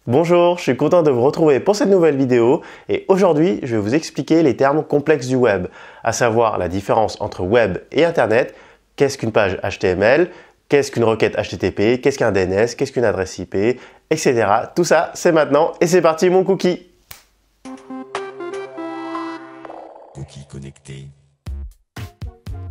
Bonjour, je suis content de vous retrouver pour cette nouvelle vidéo et aujourd'hui je vais vous expliquer les termes complexes du web, à savoir la différence entre web et internet, qu'est-ce qu'une page HTML, qu'est-ce qu'une requête HTTP, qu'est-ce qu'un DNS, qu'est-ce qu'une adresse IP, etc. Tout ça c'est maintenant et c'est parti mon cookie. Cookie connecté.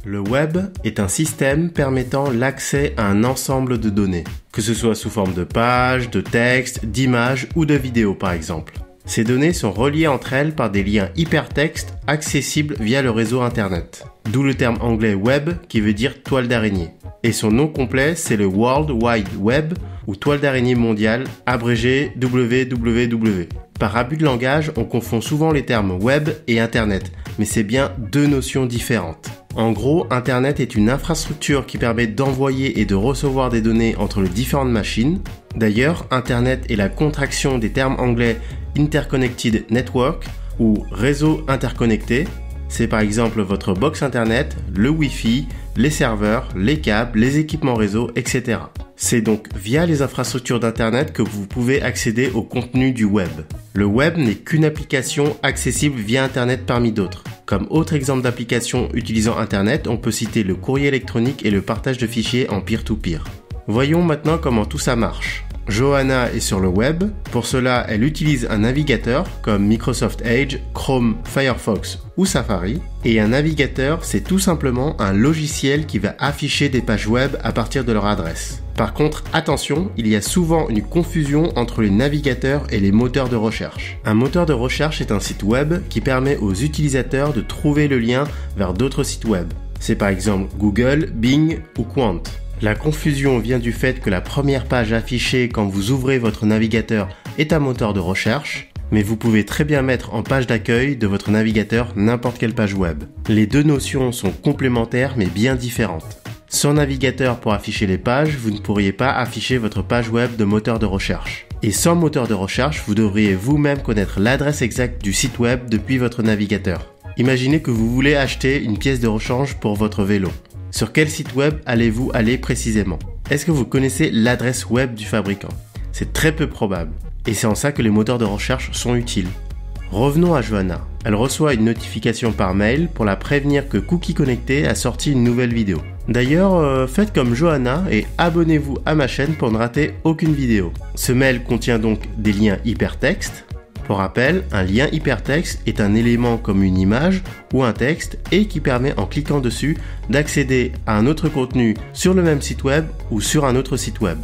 Le web est un système permettant l'accès à un ensemble de données, que ce soit sous forme de pages, de textes, d'images ou de vidéos par exemple. Ces données sont reliées entre elles par des liens hypertextes accessibles via le réseau internet. D'où le terme anglais web qui veut dire toile d'araignée. Et son nom complet c'est le World Wide Web ou toile d'araignée mondiale, abrégé WWW. Par abus de langage, on confond souvent les termes web et internet, mais c'est bien deux notions différentes. En gros, Internet est une infrastructure qui permet d'envoyer et de recevoir des données entre les différentes machines. D'ailleurs, Internet est la contraction des termes anglais Interconnected Network ou réseau interconnecté. C'est par exemple votre box Internet, le Wi-Fi, les serveurs, les câbles, les équipements réseau, etc. C'est donc via les infrastructures d'Internet que vous pouvez accéder au contenu du web. Le web n'est qu'une application accessible via Internet parmi d'autres. Comme autre exemple d'application utilisant Internet, on peut citer le courrier électronique et le partage de fichiers en peer-to-peer. Voyons maintenant comment tout ça marche. Johanna est sur le web. Pour cela, elle utilise un navigateur comme Microsoft Edge, Chrome, Firefox ou Safari. Et un navigateur, c'est tout simplement un logiciel qui va afficher des pages web à partir de leur adresse. Par contre, attention, il y a souvent une confusion entre les navigateurs et les moteurs de recherche. Un moteur de recherche est un site web qui permet aux utilisateurs de trouver le lien vers d'autres sites web. C'est par exemple Google, Bing ou Qwant. La confusion vient du fait que la première page affichée quand vous ouvrez votre navigateur est un moteur de recherche, mais vous pouvez très bien mettre en page d'accueil de votre navigateur n'importe quelle page web. Les deux notions sont complémentaires mais bien différentes. Sans navigateur pour afficher les pages, vous ne pourriez pas afficher votre page web de moteur de recherche. Et sans moteur de recherche, vous devriez vous-même connaître l'adresse exacte du site web depuis votre navigateur. Imaginez que vous voulez acheter une pièce de rechange pour votre vélo. Sur quel site web allez-vous aller précisément? Est-ce que vous connaissez l'adresse web du fabricant? C'est très peu probable. Et c'est en ça que les moteurs de recherche sont utiles. Revenons à Johanna. Elle reçoit une notification par mail pour la prévenir que Cookie Connecté a sorti une nouvelle vidéo. D'ailleurs, faites comme Johanna et abonnez-vous à ma chaîne pour ne rater aucune vidéo. Ce mail contient donc des liens hypertextes. Pour rappel, un lien hypertexte est un élément comme une image ou un texte et qui permet en cliquant dessus d'accéder à un autre contenu sur le même site web ou sur un autre site web.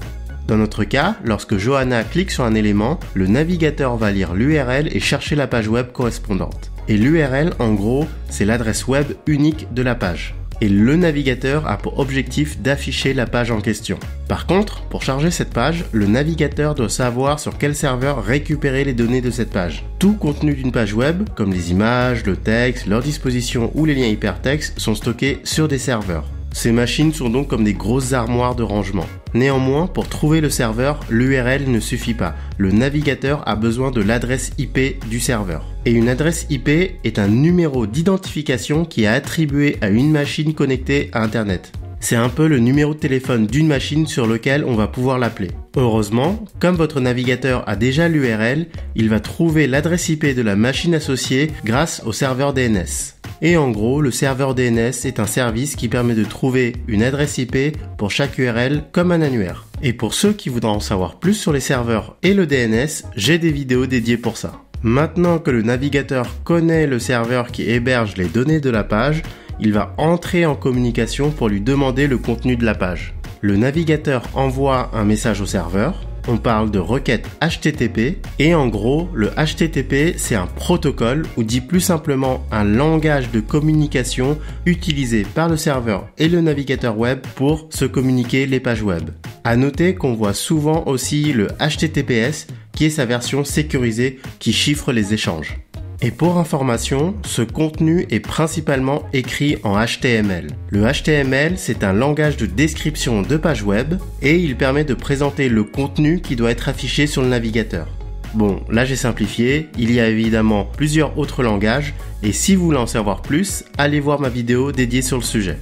Dans notre cas, lorsque Johanna clique sur un élément, le navigateur va lire l'URL et chercher la page web correspondante. Et l'URL, en gros, c'est l'adresse web unique de la page. Et le navigateur a pour objectif d'afficher la page en question. Par contre, pour charger cette page, le navigateur doit savoir sur quel serveur récupérer les données de cette page. Tout contenu d'une page web, comme les images, le texte, leur disposition ou les liens hypertextes, sont stockés sur des serveurs. Ces machines sont donc comme des grosses armoires de rangement. Néanmoins, pour trouver le serveur, l'URL ne suffit pas. Le navigateur a besoin de l'adresse IP du serveur. Et une adresse IP est un numéro d'identification qui est attribué à une machine connectée à Internet. C'est un peu le numéro de téléphone d'une machine sur lequel on va pouvoir l'appeler. Heureusement, comme votre navigateur a déjà l'URL, il va trouver l'adresse IP de la machine associée grâce au serveur DNS. Et en gros, le serveur DNS est un service qui permet de trouver une adresse IP pour chaque URL comme un annuaire. Et pour ceux qui voudraient en savoir plus sur les serveurs et le DNS, j'ai des vidéos dédiées pour ça. Maintenant que le navigateur connaît le serveur qui héberge les données de la page, il va entrer en communication pour lui demander le contenu de la page. Le navigateur envoie un message au serveur. On parle de requête HTTP et en gros, le HTTP c'est un protocole ou dit plus simplement un langage de communication utilisé par le serveur et le navigateur web pour se communiquer les pages web. À noter qu'on voit souvent aussi le HTTPS qui est sa version sécurisée qui chiffre les échanges. Et pour information, ce contenu est principalement écrit en HTML. Le HTML, c'est un langage de description de page web et il permet de présenter le contenu qui doit être affiché sur le navigateur. Bon, là j'ai simplifié, il y a évidemment plusieurs autres langages et si vous voulez en savoir plus, allez voir ma vidéo dédiée sur le sujet.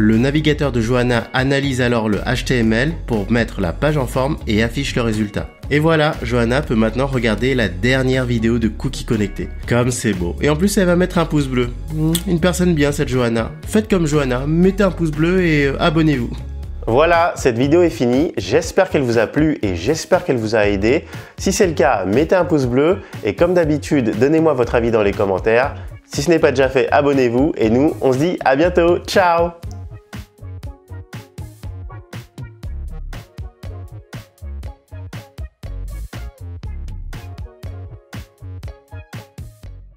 Le navigateur de Johanna analyse alors le HTML pour mettre la page en forme et affiche le résultat. Et voilà, Johanna peut maintenant regarder la dernière vidéo de Cookie Connecté. Comme c'est beau. Et en plus, elle va mettre un pouce bleu. Une personne bien, cette Johanna. Faites comme Johanna, mettez un pouce bleu et abonnez-vous. Voilà, cette vidéo est finie. J'espère qu'elle vous a plu et j'espère qu'elle vous a aidé. Si c'est le cas, mettez un pouce bleu et comme d'habitude, donnez-moi votre avis dans les commentaires. Si ce n'est pas déjà fait, abonnez-vous et nous, on se dit à bientôt. Ciao!